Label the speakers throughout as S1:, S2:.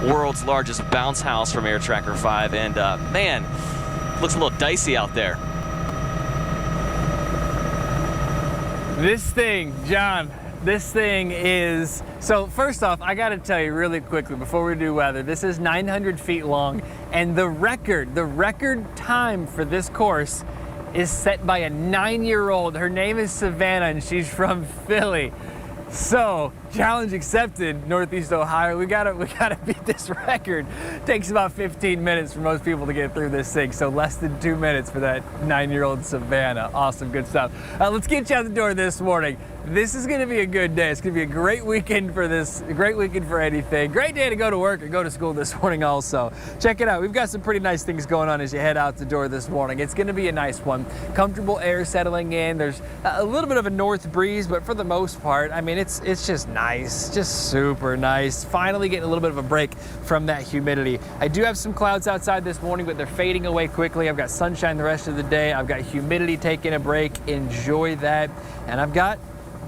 S1: world's largest bounce house from Air Tracker 5. And man, looks a little dicey out there.
S2: This thing, John, this thing is, so first off, I gotta tell you really quickly before we do weather, this is 900 feet long, and the record time for this course is set by a 9-year-old. Her name is Savannah, and she's from Philly. So, challenge accepted, Northeast Ohio. We gotta beat this record. Takes about 15 minutes for most people to get through this thing, so less than 2 minutes for that 9-year-old Savannah. Awesome, good stuff. Let's get you out the door this morning. This is gonna be a good day. It's gonna be a great weekend for this, a great weekend for anything. Great day to go to work or go to school this morning also. Check it out. We've got some pretty nice things going on as you head out the door this morning. It's gonna be a nice one. Comfortable air settling in. There's a little bit of a north breeze, but for the most part, I mean, it's just nice, just super nice. Finally getting a little bit of a break from that humidity. I do have some clouds outside this morning, but they're fading away quickly. I've got sunshine the rest of the day. I've got humidity taking a break. Enjoy that. And I've got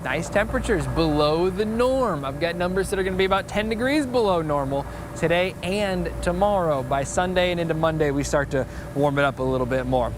S2: nice temperatures below the norm. I've got numbers that are going to be about 10 degrees below normal today and tomorrow. By Sunday and into Monday, we start to warm it up a little bit more.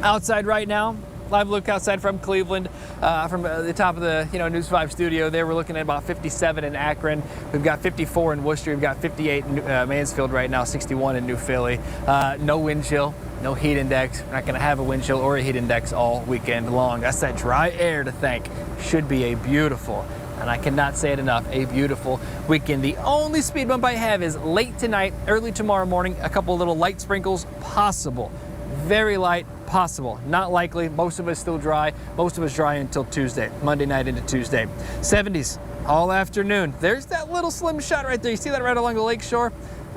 S2: Outside right now, live look outside from Cleveland, from the top of the News 5 studio there. We're looking at about 57 in Akron. We've got 54 in Worcester. We've got 58 in Mansfield right now, 61 in New Philly. No wind chill, no heat index. We're not going to have a wind chill or a heat index all weekend long. That's that dry air to thank. Should be a beautiful, and I cannot say it enough, a beautiful weekend. The only speed bump I have is late tonight, early tomorrow morning. A couple little light sprinkles possible. Very light, possible. Not likely. Most of us still dry. Most of us dry until Tuesday, Monday night into Tuesday. 70s all afternoon. There's that little slim shot right there. You see that right along the lake shore?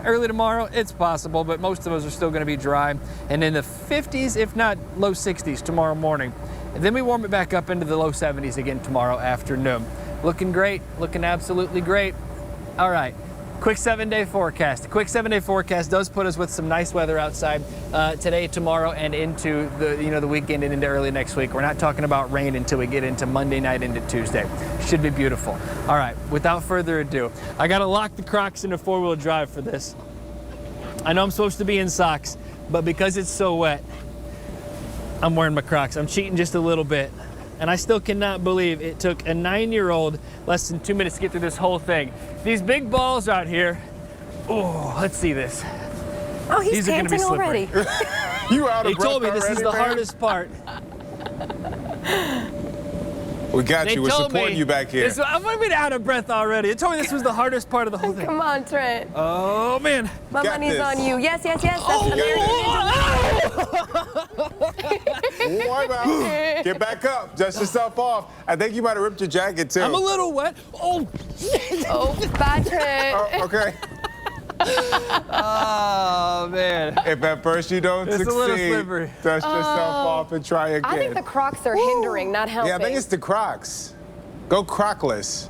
S2: Early tomorrow, it's possible, but most of us are still going to be dry. And in the 50s, if not low 60s tomorrow morning. And then we warm it back up into the low 70s again tomorrow afternoon. Looking great, looking absolutely great. All right, quick 7-day forecast. A quick 7-day forecast does put us with some nice weather outside today, tomorrow, and into the weekend and into early next week. We're not talking about rain until we get into Monday night into Tuesday. Should be beautiful. All right, without further ado, I got to lock the Crocs into 4-wheel drive for this. I know I'm supposed to be in socks, but because it's so wet, I'm wearing my Crocs. I'm cheating just a little bit. And I still cannot believe it took a 9-year-old less than 2 minutes to get through this whole thing. These big balls out here. Oh, let's see this.
S3: Oh, he's panting already.
S4: You out of breath already,
S2: They told me this is the hardest part.
S4: We got you. We're supporting you back here.
S2: I'm going to be out of breath already. They told me this was the hardest part of the whole thing.
S3: Come on, Trent.
S2: Oh, man.
S3: My money's on you. Yes, yes, yes.
S4: That's Get back up. Dust yourself off. I think you might have ripped your jacket, too.
S2: I'm a little wet. Oh.
S3: Oh, bye, Trent.
S4: Oh, okay.
S2: Oh, man.
S4: If at first you don't
S2: It's a little
S4: succeed,
S2: slippery.
S4: dust yourself off and try again.
S3: I think the Crocs are hindering, not helping.
S4: Yeah, I think it's the Crocs. Go Crocless.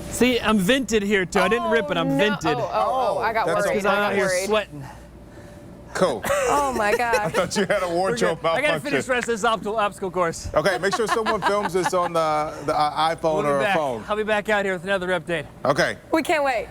S2: See, I'm vented here, too. I didn't rip it. I'm vented.
S3: I got
S4: That's
S3: worried.
S2: Because I'm
S3: I
S2: out
S3: got
S2: here
S3: worried.
S2: sweating.
S4: Cool.
S3: Oh, my
S4: I
S3: God.
S4: thought you had a wardrobe
S2: I got to
S4: malfunction.
S2: finish the rest of this obstacle course.
S4: Okay, make sure someone films this on the iPhone
S2: We'll
S4: or
S2: be
S4: a
S2: back.
S4: phone.
S2: I'll be back out here with another update.
S4: Okay.
S3: We can't wait.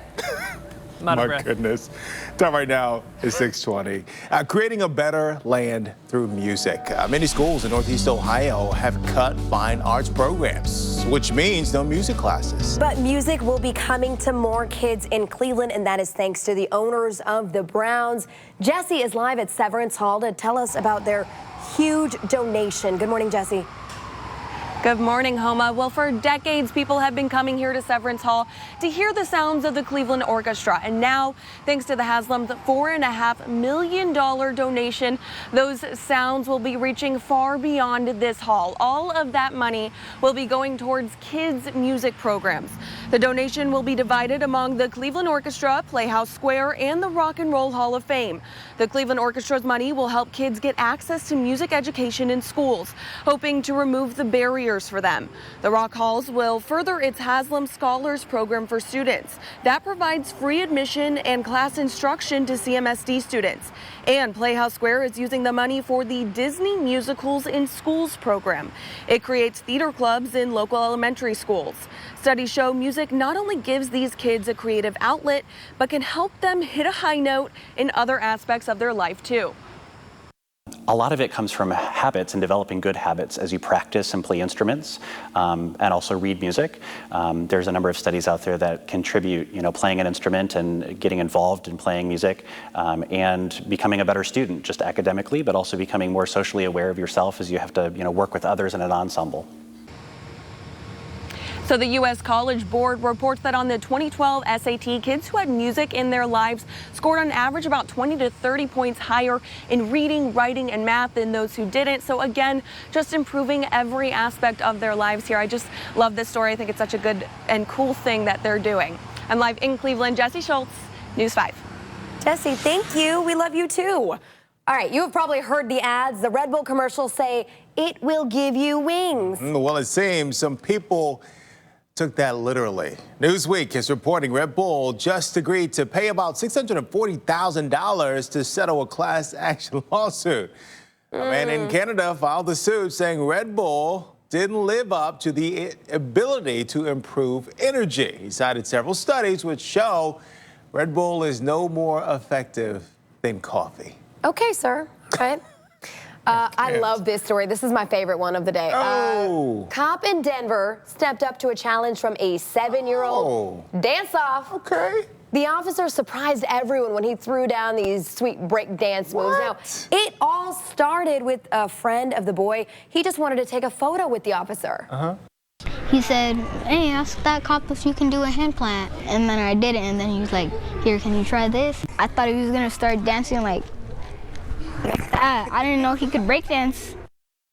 S2: I'm out of
S4: My
S2: breath.
S4: goodness. Time right now is 6:20. Creating a better land through music. Many schools in Northeast Ohio have cut fine arts programs, which means no music classes.
S5: But music will be coming to more kids in Cleveland, and that is thanks to the owners of the Browns. Jesse is live at Severance Hall to tell us about their huge donation. Good morning, Jesse.
S6: Good morning, Homa. Well, for decades, people have been coming here to Severance Hall to hear the sounds of the Cleveland Orchestra. And now, thanks to the Haslam's $4.5 million donation, those sounds will be reaching far beyond this hall. All of that money will be going towards kids' music programs. The donation will be divided among the Cleveland Orchestra, Playhouse Square, and the Rock and Roll Hall of Fame. The Cleveland Orchestra's money will help kids get access to music education in schools, hoping to remove the barrier years for them. The Rock Halls will further its Haslam Scholars Program for students. That provides free admission and class instruction to CMSD students. And Playhouse Square is using the money for the Disney Musicals in Schools program. It creates theater clubs in local elementary schools. Studies show music not only gives these kids a creative outlet, but can help them hit a high note in other aspects of their life too.
S7: A lot of it comes from habits and developing good habits as you practice and play instruments and also read music. There's a number of studies out there that contribute, playing an instrument and getting involved in playing music and becoming a better student just academically, but also becoming more socially aware of yourself as you have to, work with others in an ensemble.
S6: So the U.S. College Board reports that on the 2012 SAT, kids who had music in their lives scored on average about 20 to 30 points higher in reading, writing, and math than those who didn't. So again, just improving every aspect of their lives here. I just love this story. I think it's such a good and cool thing that they're doing. I'm live in Cleveland. Jesse Schultz, News 5.
S5: Jesse, thank you. We love you too. All right, you have probably heard the ads. The Red Bull commercials say it will give you wings.
S4: Well, it seems some people took that literally. Newsweek is reporting Red Bull just agreed to pay about $640,000 to settle a class action lawsuit. A man in Canada filed the suit saying Red Bull didn't live up to the ability to improve energy. He cited several studies which show Red Bull is no more effective than coffee.
S5: Okay, sir. All right. I love this story. This is my favorite one of the day. Cop in Denver stepped up to a challenge from a 7-year-old dance off.
S4: Okay.
S5: The officer surprised everyone when he threw down these sweet break dance moves. Now, it all started with a friend of the boy. He just wanted to take a photo with the officer.
S8: He said, hey, ask that cop if you can do a hand plant. And then I did it, and then he was like, here, can you try this? I thought he was gonna start dancing like that. I didn't know he could break dance.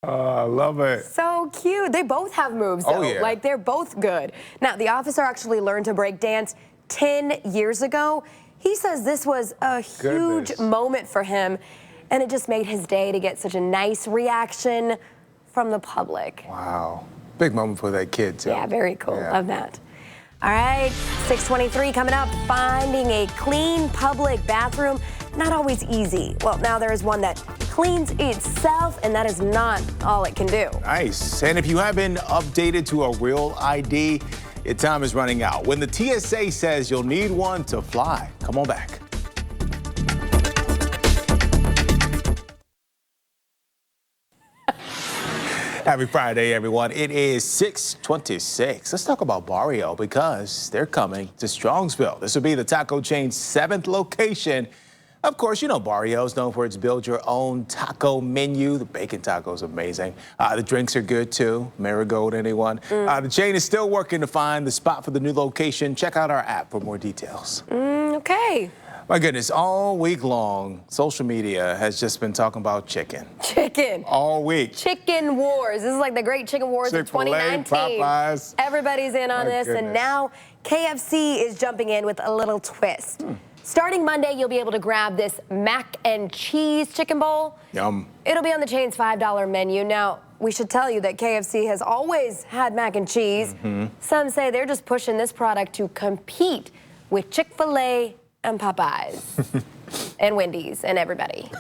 S4: I love it.
S5: So cute. They both have moves, though.
S4: Oh, yeah.
S5: Like, they're both good. Now, the officer actually learned to break dance 10 years ago. He says this was a huge moment for him, and it just made his day to get such a nice reaction from the public.
S4: Wow. Big moment for that kid, too.
S5: Yeah, very cool. Love that. All right, 6:23 coming up. Finding a clean public bathroom, not always easy. Well, now there is one that cleans itself, and that is not all it can do.
S4: Nice. And if you haven't updated to a real ID, your time is running out. When the TSA says you'll need one to fly, come on back. Happy Friday, everyone. It is 6:26. Let's talk about Barrio because they're coming to Strongsville. This will be the taco chain's 7th location. Of course, you know Barrio is known for its build-your-own taco menu. The bacon taco is amazing. The drinks are good, too. Marigold, anyone? The chain is still working to find the spot for the new location. Check out our app for more details.
S5: Okay.
S4: My goodness, all week long, social media has just been talking about chicken.
S5: Chicken.
S4: All week.
S5: Chicken wars. This is like the Great Chicken Wars of
S4: Chick-fil-A,
S5: 2019.
S4: Popeyes.
S5: Everybody's in on this, and now KFC is jumping in with a little twist. Starting Monday, you'll be able to grab this mac and cheese chicken bowl.
S4: Yum.
S5: It'll be on the chain's $5 menu. Now, we should tell you that KFC has always had mac and cheese. Some say they're just pushing this product to compete with Chick-fil-A and Popeyes and Wendy's and everybody.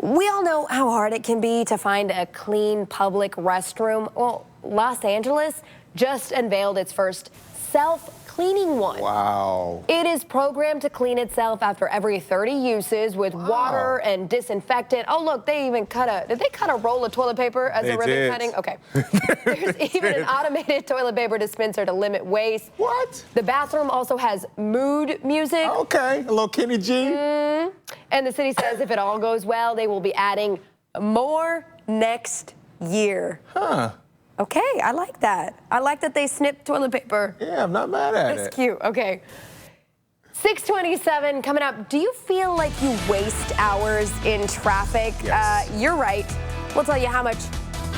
S5: We all know how hard it can be to find a clean public restroom. Well, Los Angeles just unveiled its first self-cleaning one.
S4: Wow.
S5: It is programmed to clean itself after every 30 uses with water and disinfectant. Oh, look, they even did they cut a roll of toilet paper as a ribbon cutting? Okay. There's even an automated toilet paper dispenser to limit waste.
S4: What?
S5: The bathroom also has mood music.
S4: Okay, a little Kenny G.
S5: And the city says if it all goes well, they will be adding more next year. Okay, I like that. I like that they snipped toilet paper.
S4: Yeah, I'm not mad at it.
S5: That's cute. Okay. 6:27 coming up. Do you feel like you waste hours in traffic?
S4: Yes.
S5: You're right. We'll tell you how much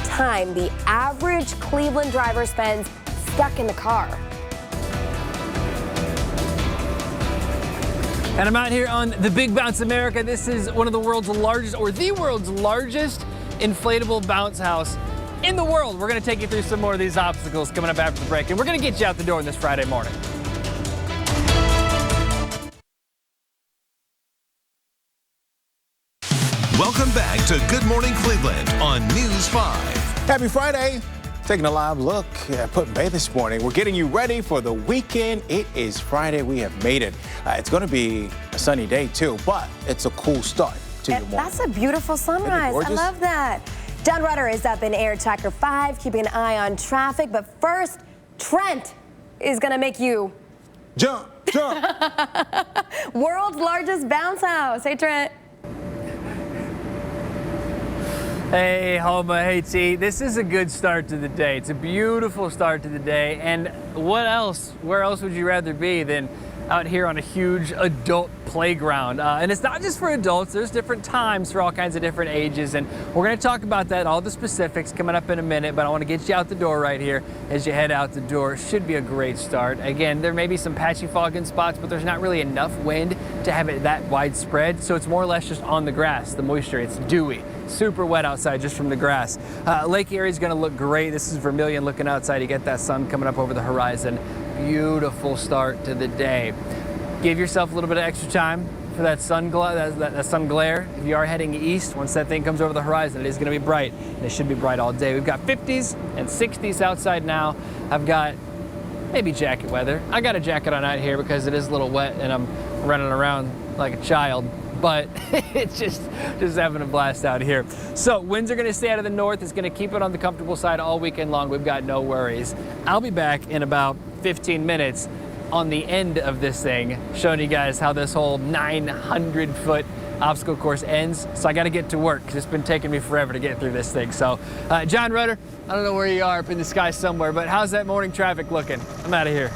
S5: time the average Cleveland driver spends stuck in the car.
S2: And I'm out here on the Big Bounce America. This is one of the world's largest, or the world's largest, inflatable bounce house. in the world. We're going to take you through some more of these obstacles coming up after the break, and we're going to get you out the door on this Friday morning.
S9: Welcome back to Good Morning Cleveland on News 5.
S4: Happy Friday. Taking a live look at Put in Bay this morning. We're getting you ready for the weekend. It is Friday. We have made it. It's going to be a sunny day too, but it's a cool start to your morning.
S5: That's a beautiful sunrise. I love that. John Rudder is up in Air Tracker 5, keeping an eye on traffic. But first, Trent is going to make you
S4: jump.
S5: world's largest bounce house. Hey, Trent.
S2: Hey, Homa, hey, T. This is a good start to the day. It's a beautiful start to the day. And what else? Where else would you rather be than out here on a huge adult playground? And it's not just for adults. There's different times for all kinds of different ages. And we're going to talk about that, all the specifics coming up in a minute. But I want to get you out the door right here as you head out the door. Should be a great start. Again, there may be some patchy fog in spots, but there's not really enough wind to have it that widespread. So it's more or less just on the grass, the moisture. It's dewy. Super wet outside just from the grass. Lake Erie's going to look great. This is Vermilion looking outside. You get that sun coming up over the horizon. Beautiful start to the day. Give yourself a little bit of extra time for that sun glare. If you are heading east, once that thing comes over the horizon, it is going to be bright. And it should be bright all day. We've got 50s and 60s outside now. I've got maybe jacket weather. I got a jacket on out here because it is a little wet and I'm running around like a child. But it's just having a blast out here. So winds are going to stay out of the north. It's going to keep it on the comfortable side all weekend long. We've got no worries. I'll be back in about 15 minutes on the end of this thing, showing you guys how this whole 900-foot obstacle course ends. So I got to get to work because it's been taking me forever to get through this thing. So John Rudder, I don't know where you are up in the sky somewhere, but how's that morning traffic looking? I'm out of here.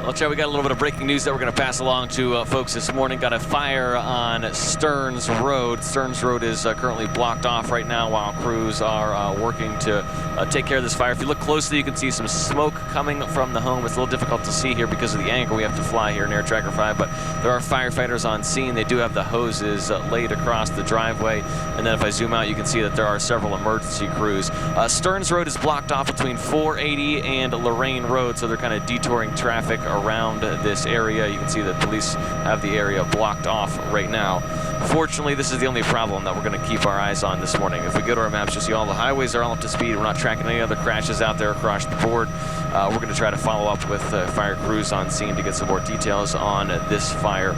S1: Well, Chad, we got a little bit of breaking news that we're going to pass along to folks this morning. Got a fire on Stearns Road. Stearns Road is currently blocked off right now while crews are working to take care of this fire. If you look closely, you can see some smoke coming from the home. It's a little difficult to see here because of the angle we have to fly here in Air Tracker 5, but there are firefighters on scene. They do have the hoses laid across the driveway, and then if I zoom out, you can see that there are several emergency crews. Stearns Road is blocked off between 480 and Lorraine Road, so they're kind of detouring traffic around this area. You can see that police have the area blocked off right now. Fortunately, this is the only problem that we're going to keep our eyes on this morning. If we go to our maps, you'll see all the highways are all up to speed. We're not tracking any other crashes out there across the board. We're going to try to follow up with fire crews on scene to get some more details on this fire.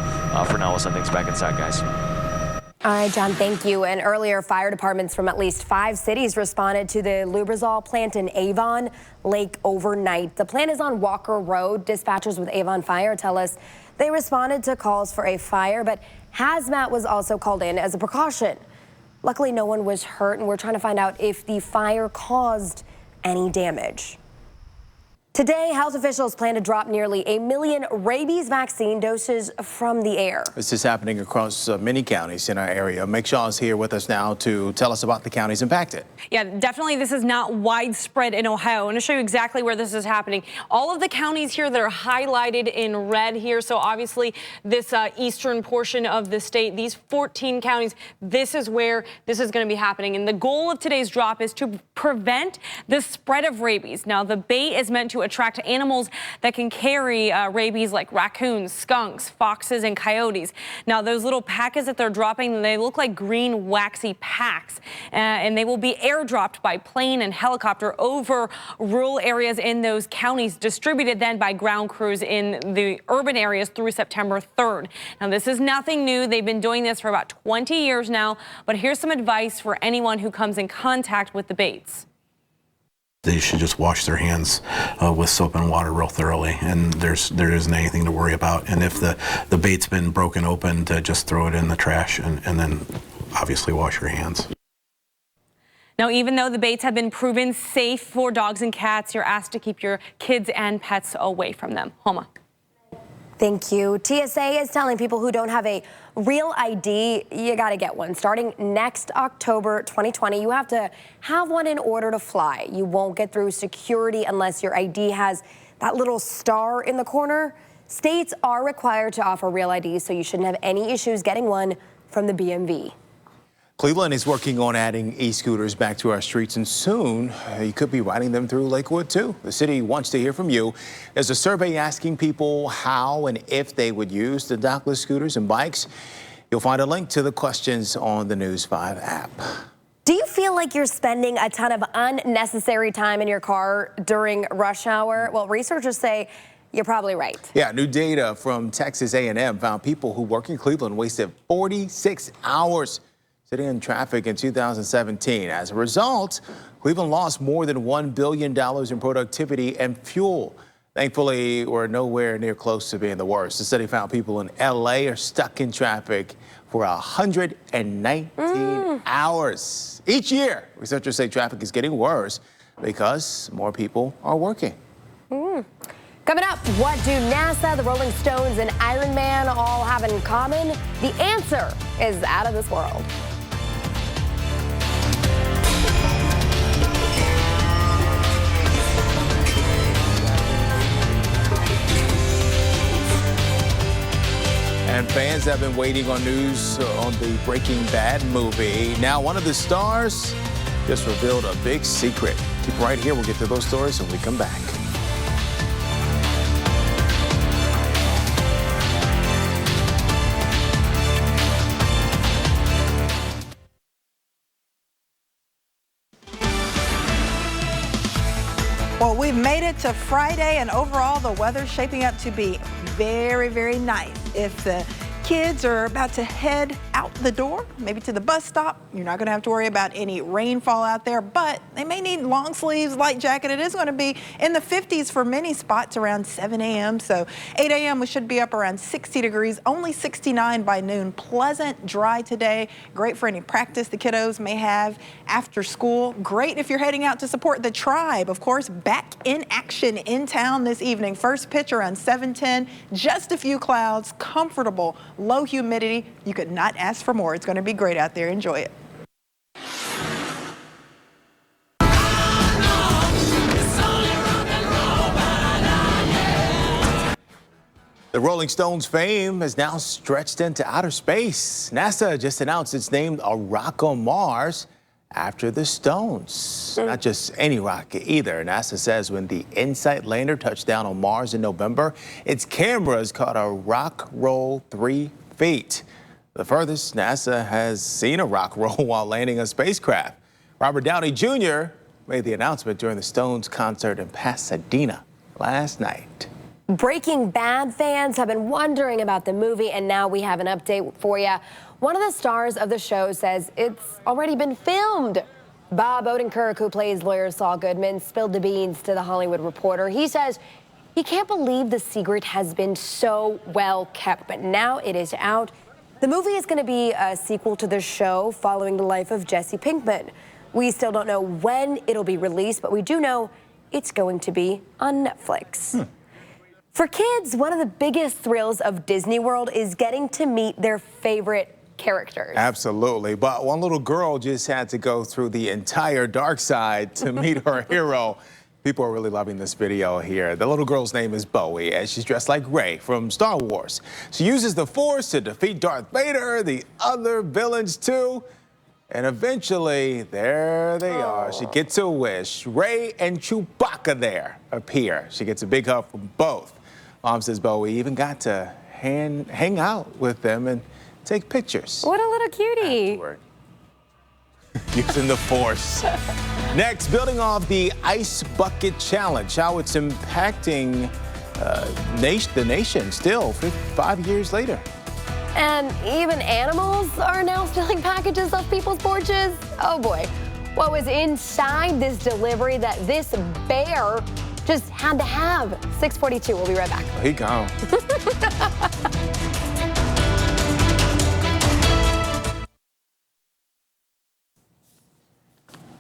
S1: For now, we'll send things back inside, guys.
S5: All right, John, thank you. And earlier, fire departments from at least 5 cities responded to the Lubrizol plant in Avon Lake overnight. The plant is on Walker Road. Dispatchers with Avon Fire tell us they responded to calls for a fire, but hazmat was also called in as a precaution. Luckily, no one was hurt, and we're trying to find out if the fire caused any damage. Today, health officials plan to drop nearly 1 million rabies vaccine doses from the air.
S4: This is happening across many counties in our area. Meg Shaw is here with us now to tell us about the counties impacted.
S10: Yeah, definitely this is not widespread in Ohio. I want to show you exactly where this is happening. All of the counties here that are highlighted in red here, so obviously this eastern portion of the state, these 14 counties, this is where this is going to be happening. And the goal of today's drop is to prevent the spread of rabies. Now, the bait is meant to attract animals that can carry rabies like raccoons, skunks, foxes, and coyotes. Now, those little packets that they're dropping, they look like green waxy packs, and they will be airdropped by plane and helicopter over rural areas in those counties, distributed then by ground crews in the urban areas through September 3rd. Now, this is nothing new. They've been doing this for about 20 years now, but here's some advice for anyone who comes in contact with the baits.
S11: They should just wash their hands with soap and water real thoroughly, and there isn't anything to worry about. And if the bait's been broken open, to just throw it in the trash and then obviously wash your hands.
S10: Now, even though the baits have been proven safe for dogs and cats, you're asked to keep your kids and pets away from them. Homa.
S5: Thank you. TSA is telling people who don't have a real ID, you got to get one. Starting next October 2020, you have to have one in order to fly. You won't get through security unless your ID has that little star in the corner. States are required to offer real IDs, so you shouldn't have any issues getting one from the BMV.
S4: Cleveland is working on adding e-scooters back to our streets, and soon you could be riding them through Lakewood too. The city wants to hear from you. There's a survey asking people how and if they would use the dockless scooters and bikes. You'll find a link to the questions on the News 5 app.
S5: Do you feel like you're spending a ton of unnecessary time in your car during rush hour? Well, researchers say you're probably right.
S4: Yeah, new data from Texas A&M found people who work in Cleveland wasted 46 hours sitting in traffic in 2017. As a result, Cleveland lost more than $1 billion in productivity and fuel. Thankfully, we're nowhere near close to being the worst. The study found people in LA are stuck in traffic for 119 hours. Each year, researchers say traffic is getting worse because more people are working.
S5: Coming up, what do NASA, the Rolling Stones, and Iron Man all have in common? The answer is out of this world.
S4: And fans have been waiting on news on the Breaking Bad movie. Now, one of the stars just revealed a big secret. Keep it right here. We'll get to those stories when we come back.
S12: Well, we've made it to Friday, and overall the weather's shaping up to be very, very nice. If the kids are about to head out the door, maybe to the bus stop, you're not going to have to worry about any rainfall out there, but they may need long sleeves, light jacket. It is going to be in the 50s for many spots around 7 a.m. So 8 a.m. we should be up around 60 degrees, only 69 by noon. Pleasant, dry today. Great for any practice the kiddos may have after school. Great if you're heading out to support the Tribe. Of course, back in action in town this evening. First pitch around 7:10. Just a few clouds, comfortable, low humidity. You could not ask for more. It's going to be great out there. Enjoy it.
S4: The Rolling Stones fame has now stretched into outer space. NASA just announced it's named a rock on Mars after the Stones. Not just any rocket either. NASA says when the InSight lander touched down on Mars in November, its cameras caught a rock roll 3 feet. The furthest NASA has seen a rock roll while landing a spacecraft. Robert Downey Jr. made the announcement during the Stones concert in Pasadena last night.
S5: Breaking Bad fans have been wondering about the movie, and now we have an update for you. One of the stars of the show says it's already been filmed. Bob Odenkirk, who plays lawyer Saul Goodman, spilled the beans to The Hollywood Reporter. He says he can't believe the secret has been so well kept, but now it is out. The movie is going to be a sequel to the show following the life of Jesse Pinkman. We still don't know when it'll be released, but we do know it's going to be on Netflix. For kids, one of the biggest thrills of Disney World is getting to meet their favorite characters.
S4: Absolutely, but one little girl just had to go through the entire dark side to meet her hero. People are really loving this video here. The little girl's name is Bowie, and she's dressed like Rey from Star Wars. She uses the Force to defeat Darth Vader, the other villains too, and eventually, there they are. She gets a wish. Rey and Chewbacca there appear. She gets a big hug from both. Mom says Bowie even got to hang out with them and take pictures.
S5: What a little cutie.
S4: Afterward. Using the Force. Next, building off the Ice Bucket Challenge, how it's impacting the nation still 5 years later.
S5: And even animals are now stealing packages off people's porches. Oh boy. What was inside this delivery that this bear just had to have? 6:42. We'll be right back.
S4: He gone.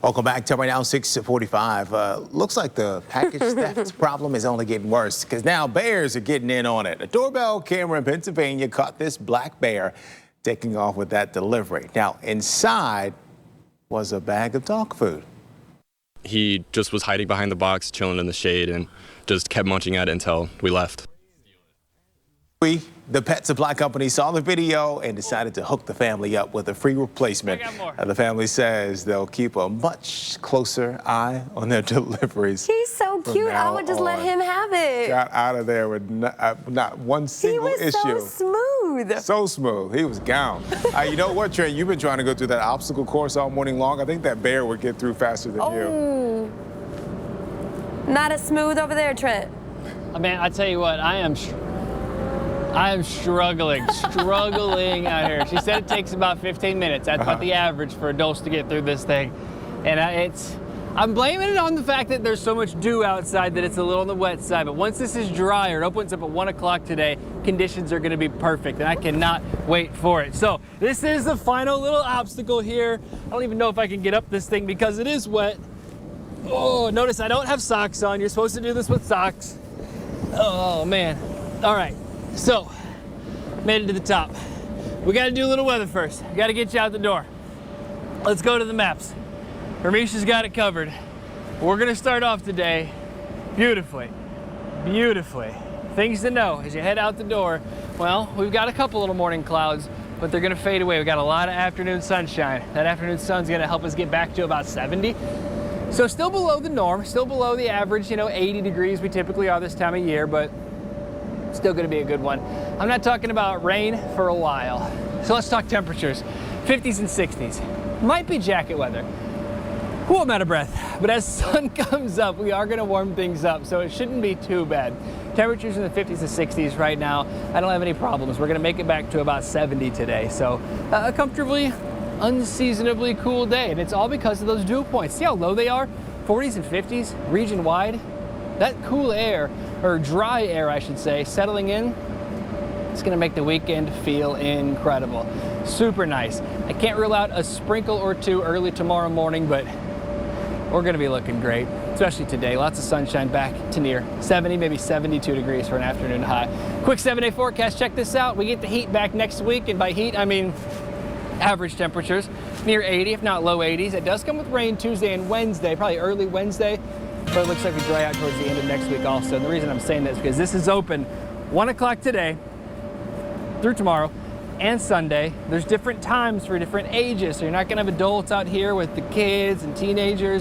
S4: Welcome back to right now, 6:45. Looks like the package theft problem is only getting worse because now bears are getting in on it. A doorbell camera in Pennsylvania caught this black bear taking off with that delivery. Now, inside was a bag of dog food.
S13: He just was hiding behind the box, chilling in the shade, and just kept munching at it until we left.
S4: The pet supply company saw the video and decided to hook the family up with a free replacement. The family says they'll keep a much closer eye on their deliveries.
S5: He's so cute. I would just let him have it.
S4: Got out of there with not one single issue.
S5: He was so smooth.
S4: So smooth. He was gone. You know what, Trent? You've been trying to go through that obstacle course all morning long. I think that bear would get through faster than you.
S5: Not as smooth over there, Trent.
S2: Man, I tell you what, I am struggling out here. She said it takes about 15 minutes. That's about the average for adults to get through this thing. And I'm blaming it on the fact that there's so much dew outside that it's a little on the wet side. But once this is drier, it opens up at 1 o'clock today, conditions are gonna be perfect, and I cannot wait for it. So this is the final little obstacle here. I don't even know if I can get up this thing because it is wet. Oh, notice I don't have socks on. You're supposed to do this with socks. Oh man. All right. So, made it to the top. We got to do a little weather first. We got to get you out the door. Let's go to the maps. Hermesha's got it covered. We're going to start off today beautifully. Things to know as you head out the door. Well, we've got a couple little morning clouds, but they're going to fade away. We've got a lot of afternoon sunshine. That afternoon sun's going to help us get back to about 70. So still below the norm, still below the average, 80 degrees we typically are this time of year, but still gonna be a good one. I'm not talking about rain for a while. So let's talk temperatures. 50s and 60s. Might be jacket weather. Whew, I'm out of breath. But as sun comes up, we are gonna warm things up, so it shouldn't be too bad. Temperatures in the 50s and 60s right now. I don't have any problems. We're gonna make it back to about 70 today. So a comfortably, unseasonably cool day. And it's all because of those dew points. See how low they are? 40s and 50s, region wide. That cool air, or dry air I should say, settling in, it's gonna make the weekend feel incredible. Super nice. I can't rule out a sprinkle or two early tomorrow morning, but we're gonna be looking great, especially today. Lots of sunshine back to near 70, maybe 72 degrees for an afternoon high. Quick 7-day forecast, check this out. We get the heat back next week, and by heat, I mean average temperatures near 80, if not low 80s. It does come with rain Tuesday and Wednesday, probably early Wednesday. But it looks like we dry out towards the end of next week also. And the reason I'm saying that is because this is open 1 o'clock today through tomorrow and Sunday. There's different times for different ages. So you're not gonna have adults out here with the kids and teenagers.